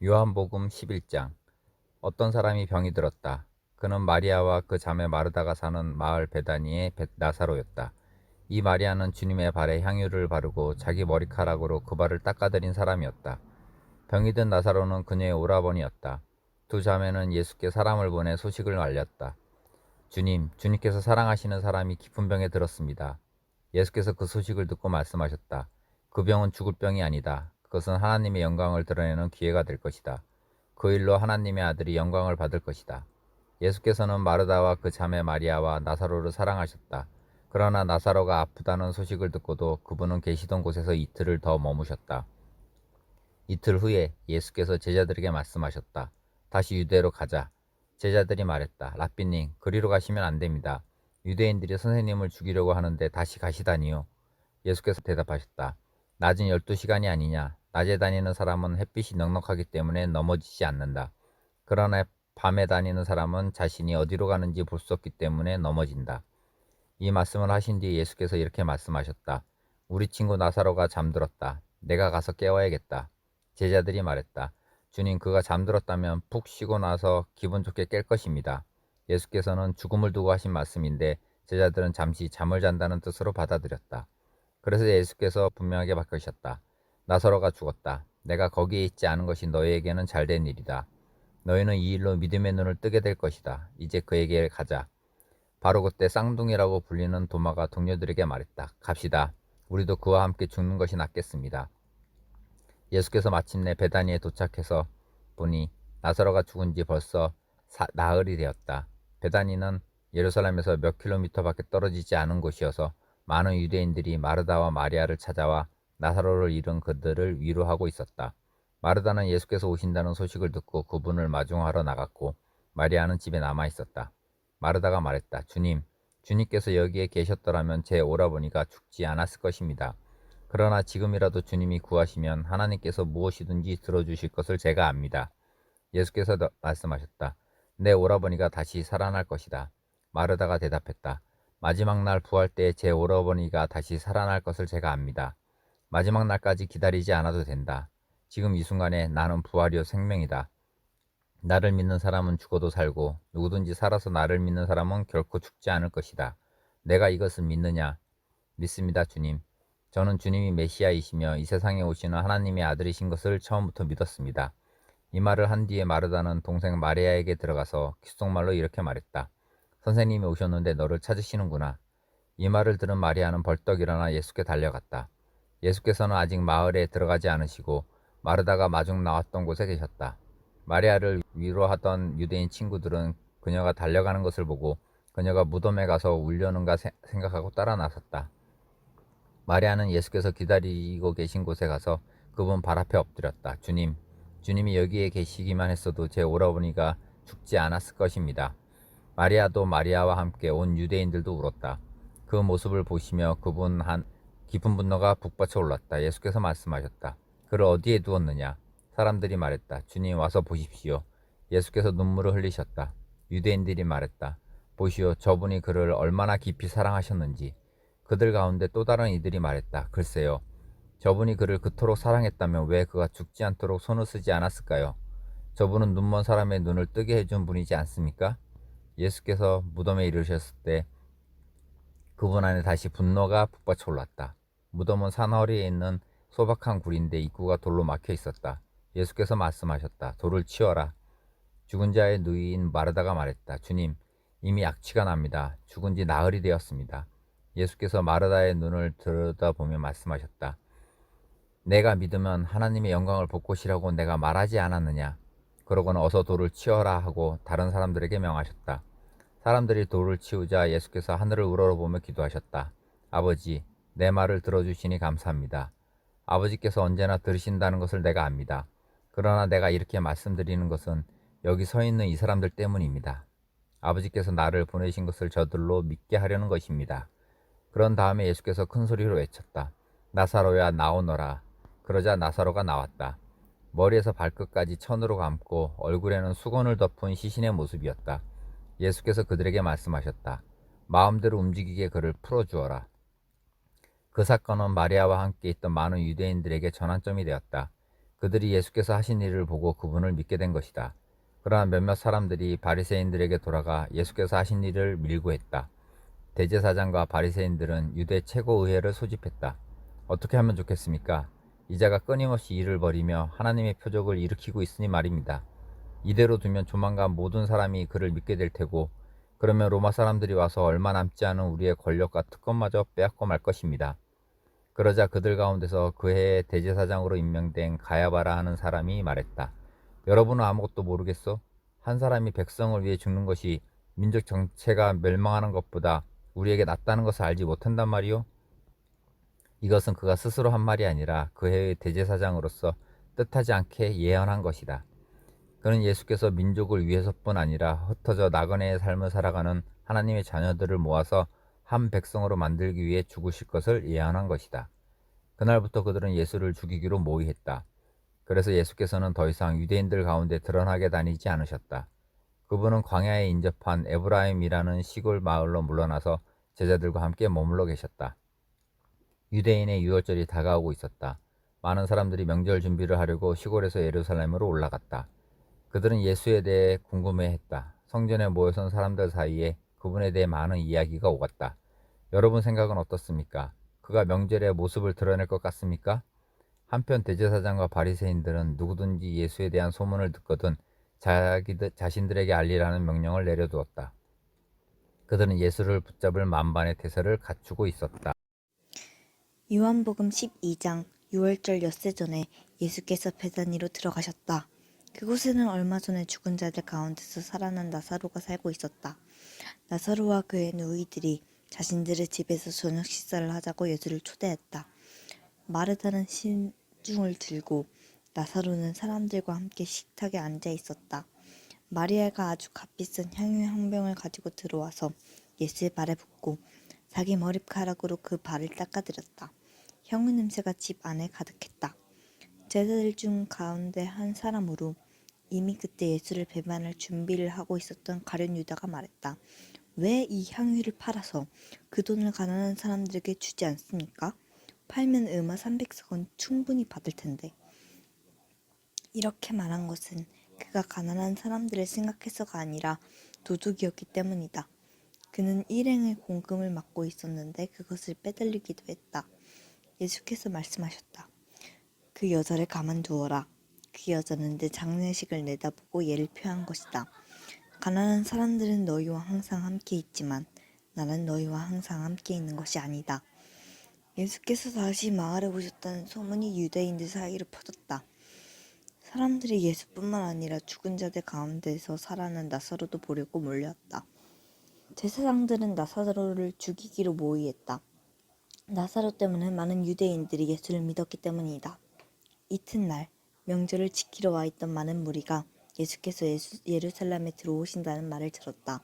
요한복음 11장. 어떤 사람이 병이 들었다. 그는 마리아와 그 자매 마르다가 사는 마을 베다니의 나사로였다. 이 마리아는 주님의 발에 향유를 바르고 자기 머리카락으로 그 발을 닦아드린 사람이었다. 병이 든 나사로는 그녀의 오라버니였다. 두 자매는 예수께 사람을 보내 소식을 알렸다. 주님께서 사랑하시는 사람이 깊은 병에 들었습니다. 예수께서 그 소식을 듣고 말씀하셨다. 그 병은 죽을 병이 아니다. 그것은 하나님의 영광을 드러내는 기회가 될 것이다. 그 일로 하나님의 아들이 영광을 받을 것이다. 예수께서는 마르다와 그 자매 마리아와 나사로를 사랑하셨다. 그러나 나사로가 아프다는 소식을 듣고도 그분은 계시던 곳에서 이틀을 더 머무셨다. 이틀 후에 예수께서 제자들에게 말씀하셨다. 다시 유대로 가자. 제자들이 말했다. 라삐님, 그리로 가시면 안 됩니다. 유대인들이 선생님을 죽이려고 하는데 다시 가시다니요. 예수께서 대답하셨다. 낮은 12시간이 아니냐. 낮에 다니는 사람은 햇빛이 넉넉하기 때문에 넘어지지 않는다. 그러나 밤에 다니는 사람은 자신이 어디로 가는지 볼 수 없기 때문에 넘어진다. 이 말씀을 하신 뒤 예수께서 이렇게 말씀하셨다. 우리 친구 나사로가 잠들었다. 내가 가서 깨워야겠다. 제자들이 말했다. 주님, 그가 잠들었다면 푹 쉬고 나서 기분 좋게 깰 것입니다. 예수께서는 죽음을 두고 하신 말씀인데 제자들은 잠시 잠을 잔다는 뜻으로 받아들였다. 그래서 예수께서 분명하게 밝히셨다. 나사로가 죽었다. 내가 거기에 있지 않은 것이 너희에게는 잘된 일이다. 너희는 이 일로 믿음의 눈을 뜨게 될 것이다. 이제 그에게 가자. 바로 그때 쌍둥이라고 불리는 도마가 동료들에게 말했다. 갑시다. 우리도 그와 함께 죽는 것이 낫겠습니다. 예수께서 마침내 베다니에 도착해서 보니 나사로가 죽은 지 벌써 나흘이 되었다. 베다니는 예루살렘에서 몇 킬로미터밖에 떨어지지 않은 곳이어서 많은 유대인들이 마르다와 마리아를 찾아와 나사로를 잃은 그들을 위로하고 있었다. 마르다는 예수께서 오신다는 소식을 듣고 그분을 마중하러 나갔고 마리아는 집에 남아 있었다. 마르다가 말했다. 주님께서 여기에 계셨더라면 제 오라버니가 죽지 않았을 것입니다. 그러나 지금이라도 주님이 구하시면 하나님께서 무엇이든지 들어주실 것을 제가 압니다. 예수께서 말씀하셨다. 내 오라버니가 다시 살아날 것이다. 마르다가 대답했다. 마지막 날 부활 때 제 오라버니가 다시 살아날 것을 제가 압니다. 마지막 날까지 기다리지 않아도 된다. 지금 이 순간에 나는 부활이요 생명이다. 나를 믿는 사람은 죽어도 살고 누구든지 살아서 나를 믿는 사람은 결코 죽지 않을 것이다. 내가 이것을 믿느냐? 믿습니다, 주님. 저는 주님이 메시아이시며 이 세상에 오시는 하나님의 아들이신 것을 처음부터 믿었습니다. 이 말을 한 뒤에 마르다는 동생 마리아에게 들어가서 귓속말로 이렇게 말했다. 선생님이 오셨는데 너를 찾으시는구나. 이 말을 들은 마리아는 벌떡 일어나 예수께 달려갔다. 예수께서는 아직 마을에 들어가지 않으시고 마르다가 마중 나왔던 곳에 계셨다. 마리아를 위로하던 유대인 친구들은 그녀가 달려가는 것을 보고 그녀가 무덤에 가서 울려는가 생각하고 따라 나섰다. 마리아는 예수께서 기다리고 계신 곳에 가서 그분 발 앞에 엎드렸다. 주님이 여기에 계시기만 했어도 제 오라버니가 죽지 않았을 것입니다. 마리아도 마리아와 함께 온 유대인들도 울었다. 그 모습을 보시며 그분 한 깊은 분노가 북받쳐 올랐다. 예수께서 말씀하셨다. 그를 어디에 두었느냐? 사람들이 말했다. 주님 와서 보십시오. 예수께서 눈물을 흘리셨다. 유대인들이 말했다. 보시오, 저분이 그를 얼마나 깊이 사랑하셨는지. 그들 가운데 또 다른 이들이 말했다. 글쎄요. 저분이 그를 그토록 사랑했다면 왜 그가 죽지 않도록 손을 쓰지 않았을까요? 저분은 눈먼 사람의 눈을 뜨게 해준 분이지 않습니까? 예수께서 무덤에 이르셨을 때 그분 안에 다시 분노가 북받쳐 올랐다. 무덤은 산허리에 있는 소박한 굴인데 입구가 돌로 막혀 있었다. 예수께서 말씀하셨다. 돌을 치워라. 죽은 자의 누이인 마르다가 말했다. 주님, 이미 악취가 납니다. 죽은 지 나흘이 되었습니다. 예수께서 마르다의 눈을 들여다보며 말씀하셨다. 내가 믿으면 하나님의 영광을 볼 것이라고 내가 말하지 않았느냐. 그러고는 어서 돌을 치워라 하고 다른 사람들에게 명하셨다. 사람들이 돌을 치우자 예수께서 하늘을 우러러보며 기도하셨다. 아버지, 내 말을 들어주시니 감사합니다. 아버지께서 언제나 들으신다는 것을 내가 압니다. 그러나 내가 이렇게 말씀드리는 것은 여기 서 있는 이 사람들 때문입니다. 아버지께서 나를 보내신 것을 저들로 믿게 하려는 것입니다. 그런 다음에 예수께서 큰 소리로 외쳤다. 나사로야 나오너라. 그러자 나사로가 나왔다. 머리에서 발끝까지 천으로 감고 얼굴에는 수건을 덮은 시신의 모습이었다. 예수께서 그들에게 말씀하셨다. 마음대로 움직이게 그를 풀어주어라. 그 사건은 마리아와 함께 있던 많은 유대인들에게 전환점이 되었다. 그들이 예수께서 하신 일을 보고 그분을 믿게 된 것이다. 그러나 몇몇 사람들이 바리새인들에게 돌아가 예수께서 하신 일을 밀고했다. 대제사장과 바리새인들은 유대 최고의회를 소집했다. 어떻게 하면 좋겠습니까? 이자가 끊임없이 일을 벌이며 하나님의 표적을 일으키고 있으니 말입니다. 이대로 두면 조만간 모든 사람이 그를 믿게 될 테고, 그러면 로마 사람들이 와서 얼마 남지 않은 우리의 권력과 특권마저 빼앗고 말 것입니다. 그러자 그들 가운데서 그 해에 대제사장으로 임명된 가야바라 하는 사람이 말했다. 여러분은 아무것도 모르겠어? 한 사람이 백성을 위해 죽는 것이 민족 전체가 멸망하는 것보다 우리에게 낫다는 것을 알지 못한단 말이오? 이것은 그가 스스로 한 말이 아니라 그 해의 대제사장으로서 뜻하지 않게 예언한 것이다. 그는 예수께서 민족을 위해서뿐 아니라 흩어져 나그네의 삶을 살아가는 하나님의 자녀들을 모아서 한 백성으로 만들기 위해 죽으실 것을 예언한 것이다. 그날부터 그들은 예수를 죽이기로 모의했다. 그래서 예수께서는 더 이상 유대인들 가운데 드러나게 다니지 않으셨다. 그분은 광야에 인접한 에브라임이라는 시골 마을로 물러나서 제자들과 함께 머물러 계셨다. 유대인의 유월절이 다가오고 있었다. 많은 사람들이 명절 준비를 하려고 시골에서 예루살렘으로 올라갔다. 그들은 예수에 대해 궁금해했다. 성전에 모여선 사람들 사이에 그분에 대해 많은 이야기가 오갔다. 여러분 생각은 어떻습니까? 그가 명절에 모습을 드러낼 것 같습니까? 한편 대제사장과 바리새인들은 누구든지 예수에 대한 소문을 듣거든 자신들에게 알리라는 명령을 내려두었다. 그들은 예수를 붙잡을 만반의 태세를 갖추고 있었다. 요한복음 12장 유월절 엿새 전에 예수께서 베다니로 들어가셨다. 그곳에는 얼마 전에 죽은 자들 가운데서 살아난 나사로가 살고 있었다. 나사로와 그의 누이들이 자신들의 집에서 저녁 식사를 하자고 예수를 초대했다. 마르다는 신중을 들고 나사로는 사람들과 함께 식탁에 앉아 있었다. 마리아가 아주 값비싼 향유 한 병을 가지고 들어와서 예수의 발에 붓고 자기 머리카락으로 그 발을 닦아드렸다. 향유 냄새가 집 안에 가득했다. 제자들 중 가운데 한 사람으로 이미 그때 예수를 배반할 준비를 하고 있었던 가룟 유다가 말했다. 왜 이 향유를 팔아서 그 돈을 가난한 사람들에게 주지 않습니까? 팔면 음화 300석은 충분히 받을 텐데. 이렇게 말한 것은 그가 가난한 사람들을 생각해서가 아니라 도둑이었기 때문이다. 그는 일행의 공금을 맡고 있었는데 그것을 빼돌리기도 했다. 예수께서 말씀하셨다. 그 여자를 가만두어라. 그 여자는 내 장례식을 내다보고 얘를 표한 것이다. 가난한 사람들은 너희와 항상 함께 있지만 나는 너희와 항상 함께 있는 것이 아니다. 예수께서 다시 마을에 오셨다는 소문이 유대인들 사이로 퍼졌다. 사람들이 예수뿐만 아니라 죽은 자들 가운데서 살아난 나사로도 보려고 몰려왔다. 제사장들은 나사로를 죽이기로 모의했다. 나사로 때문에 많은 유대인들이 예수를 믿었기 때문이다. 이튿날 명절을 지키러 와 있던 많은 무리가 예수께서 예루살렘에 들어오신다는 말을 들었다.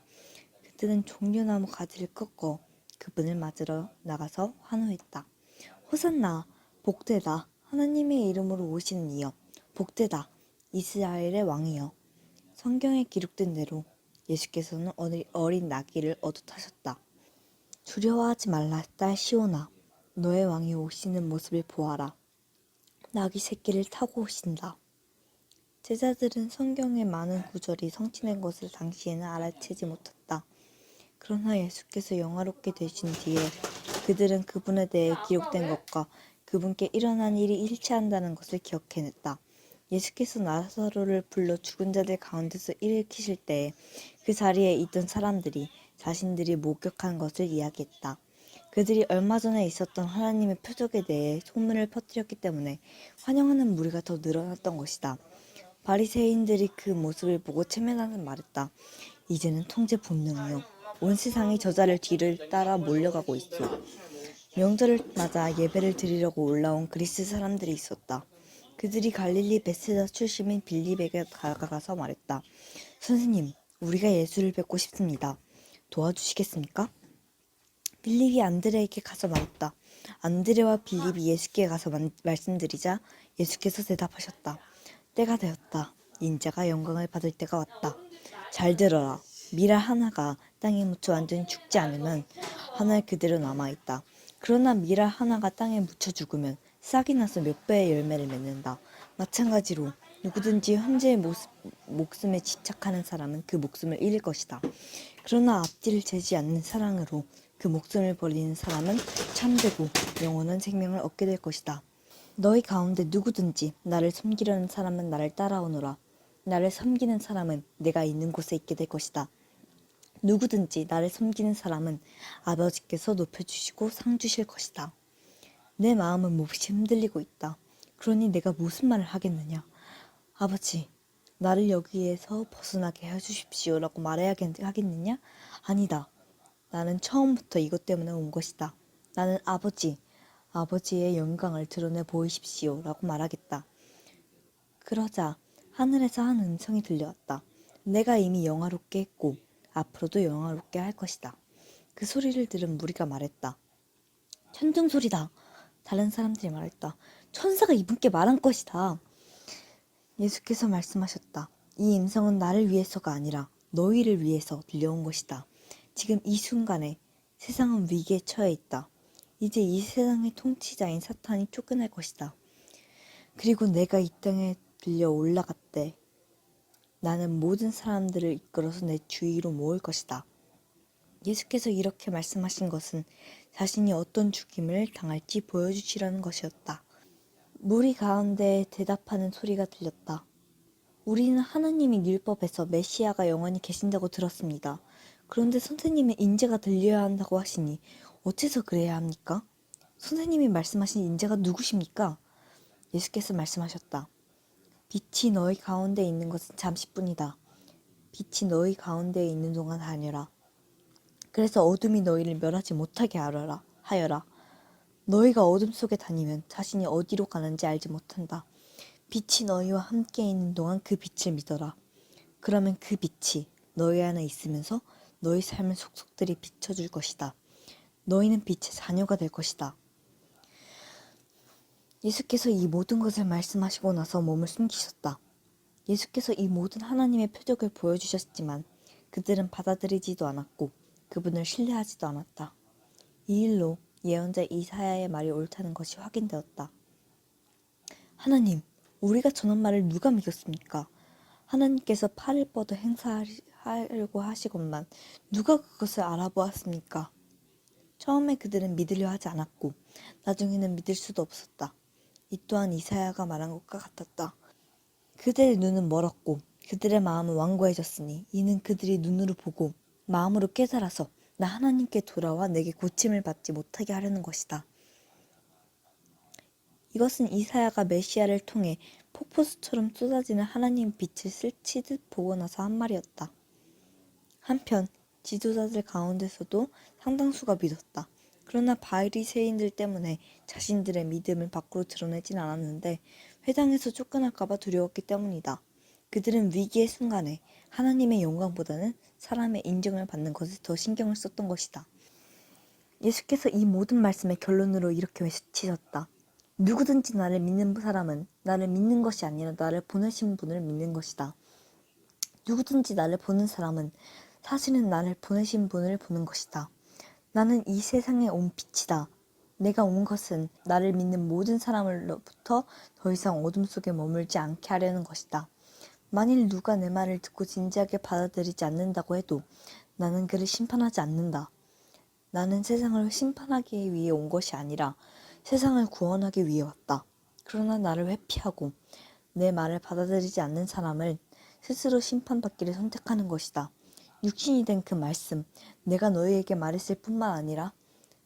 그들은 종려나무 가지를 꺾어 그분을 맞으러 나가서 환호했다. 호산나, 복되다. 하나님의 이름으로 오시는 이여. 복되다. 이스라엘의 왕이여. 성경에 기록된 대로 예수께서는 어린 나귀를 얻어 타셨다. 두려워하지 말라, 딸 시온아. 너의 왕이 오시는 모습을 보아라. 나귀 새끼를 타고 오신다. 제자들은 성경의 많은 구절이 성취된 것을 당시에는 알아채지 못했다. 그러나 예수께서 영화롭게 되신 뒤에 그들은 그분에 대해 기록된 것과 그분께 일어난 일이 일치한다는 것을 기억해냈다. 예수께서 나사로를 불러 죽은 자들 가운데서 일으키실 때에 그 자리에 있던 사람들이 자신들이 목격한 것을 이야기했다. 그들이 얼마 전에 있었던 하나님의 표적에 대해 소문을 퍼뜨렸기 때문에 환영하는 무리가 더 늘어났던 것이다. 바리새인들이 그 모습을 보고 체면하며 말했다. 이제는 통제 본능이요. 온 세상이 저자를 뒤를 따라 몰려가고 있어. 명절을 맞아 예배를 드리려고 올라온 그리스 사람들이 있었다. 그들이 갈릴리 베세다 출신인 빌립에게 다가가서 말했다. 선생님, 우리가 예수를 뵙고 싶습니다. 도와주시겠습니까? 빌립이 안드레에게 가서 말했다. 안드레와 빌립이 예수께 가서 말씀드리자 예수께서 대답하셨다. 때가 되었다. 인자가 영광을 받을 때가 왔다. 잘 들어라. 미랄 하나가 땅에 묻혀 완전히 죽지 않으면 하늘 그대로 남아있다. 그러나 미랄 하나가 땅에 묻혀 죽으면 싹이 나서 몇 배의 열매를 맺는다. 마찬가지로 누구든지 현재의 목숨에 집착하는 사람은 그 목숨을 잃을 것이다. 그러나 앞뒤를 재지 않는 사랑으로 그 목숨을 버리는 사람은 참되고 영원한 생명을 얻게 될 것이다. 너희 가운데 누구든지 나를 섬기려는 사람은 나를 따라오너라. 나를 섬기는 사람은 내가 있는 곳에 있게 될 것이다. 누구든지 나를 섬기는 사람은 아버지께서 높여주시고 상 주실 것이다. 내 마음은 몹시 흔들리고 있다. 그러니 내가 무슨 말을 하겠느냐. 아버지, 나를 여기에서 벗어나게 해주십시오라고 말해야 하겠느냐? 아니다. 나는 처음부터 이것 때문에 온 것이다. 나는 아버지의 영광을 드러내 보이십시오라고 말하겠다. 그러자 하늘에서 한 음성이 들려왔다. 내가 이미 영화롭게 했고 앞으로도 영화롭게 할 것이다. 그 소리를 들은 무리가 말했다. 천둥 소리다. 다른 사람들이 말했다. 천사가 이분께 말한 것이다. 예수께서 말씀하셨다. 이 음성은 나를 위해서가 아니라 너희를 위해서 들려온 것이다. 지금 이 순간에 세상은 위기에 처해 있다. 이제 이 세상의 통치자인 사탄이 쫓겨날 것이다. 그리고 내가 이 땅에 들려 올라갔대. 나는 모든 사람들을 이끌어서 내 주위로 모을 것이다. 예수께서 이렇게 말씀하신 것은 자신이 어떤 죽임을 당할지 보여주시려는 것이었다. 무리 가운데 대답하는 소리가 들렸다. 우리는 하나님의 율법에서 메시아가 영원히 계신다고 들었습니다. 그런데 선생님의 인재가 들려야 한다고 하시니 어째서 그래야 합니까? 선생님이 말씀하신 인재가 누구십니까? 예수께서 말씀하셨다. 빛이 너희 가운데 있는 것은 잠시뿐이다. 빛이 너희 가운데 있는 동안 다녀라. 그래서 어둠이 너희를 멸하지 못하게 하여라. 너희가 어둠 속에 다니면 자신이 어디로 가는지 알지 못한다. 빛이 너희와 함께 있는 동안 그 빛을 믿어라. 그러면 그 빛이 너희 안에 있으면서 너희 삶을 속속들이 비춰줄 것이다. 너희는 빛의 자녀가 될 것이다. 예수께서 이 모든 것을 말씀하시고 나서 몸을 숨기셨다. 예수께서 이 모든 하나님의 표적을 보여주셨지만 그들은 받아들이지도 않았고 그분을 신뢰하지도 않았다. 이 일로 예언자 이사야의 말이 옳다는 것이 확인되었다. 하나님, 우리가 전한 말을 누가 믿었습니까? 하나님께서 팔을 뻗어 행사하려고 하시건만 누가 그것을 알아보았습니까? 처음에 그들은 믿으려 하지 않았고 나중에는 믿을 수도 없었다. 이 또한 이사야가 말한 것과 같았다. 그들의 눈은 멀었고 그들의 마음은 완고해졌으니 이는 그들이 눈으로 보고 마음으로 깨달아서 나 하나님께 돌아와 내게 고침을 받지 못하게 하려는 것이다. 이것은 이사야가 메시아를 통해 폭포수처럼 쏟아지는 하나님의 빛을 스치듯 보고 나서 한 말이었다. 한편 지도자들 가운데서도 상당수가 믿었다. 그러나 바리새인들 때문에 자신들의 믿음을 밖으로 드러내진 않았는데 회당에서 쫓겨날까봐 두려웠기 때문이다. 그들은 위기의 순간에 하나님의 영광보다는 사람의 인정을 받는 것에 더 신경을 썼던 것이다. 예수께서 이 모든 말씀의 결론으로 이렇게 외치셨다. 누구든지 나를 믿는 사람은 나를 믿는 것이 아니라 나를 보내신 분을 믿는 것이다. 누구든지 나를 보는 사람은 사실은 나를 보내신 분을 보는 것이다. 나는 이 세상에 온 빛이다. 내가 온 것은 나를 믿는 모든 사람으로부터 더 이상 어둠 속에 머물지 않게 하려는 것이다. 만일 누가 내 말을 듣고 진지하게 받아들이지 않는다고 해도 나는 그를 심판하지 않는다. 나는 세상을 심판하기 위해 온 것이 아니라 세상을 구원하기 위해 왔다. 그러나 나를 회피하고 내 말을 받아들이지 않는 사람을 스스로 심판받기를 선택하는 것이다. 육신이 된 그 말씀, 내가 너희에게 말했을 뿐만 아니라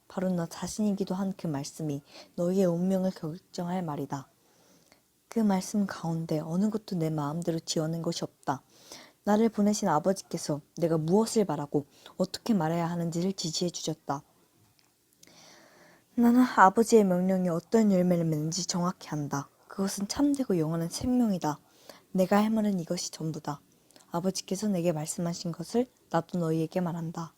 바로 나 자신이기도 한 그 말씀이 너희의 운명을 결정할 말이다. 그 말씀 가운데 어느 것도 내 마음대로 지어낸 것이 없다. 나를 보내신 아버지께서 내가 무엇을 말하고 어떻게 말해야 하는지를 지시해 주셨다. 나는 아버지의 명령이 어떤 열매를 맺는지 정확히 안다. 그것은 참되고 영원한 생명이다. 내가 할 말은 이것이 전부다. 아버지께서 내게 말씀하신 것을 나도 너희에게 말한다.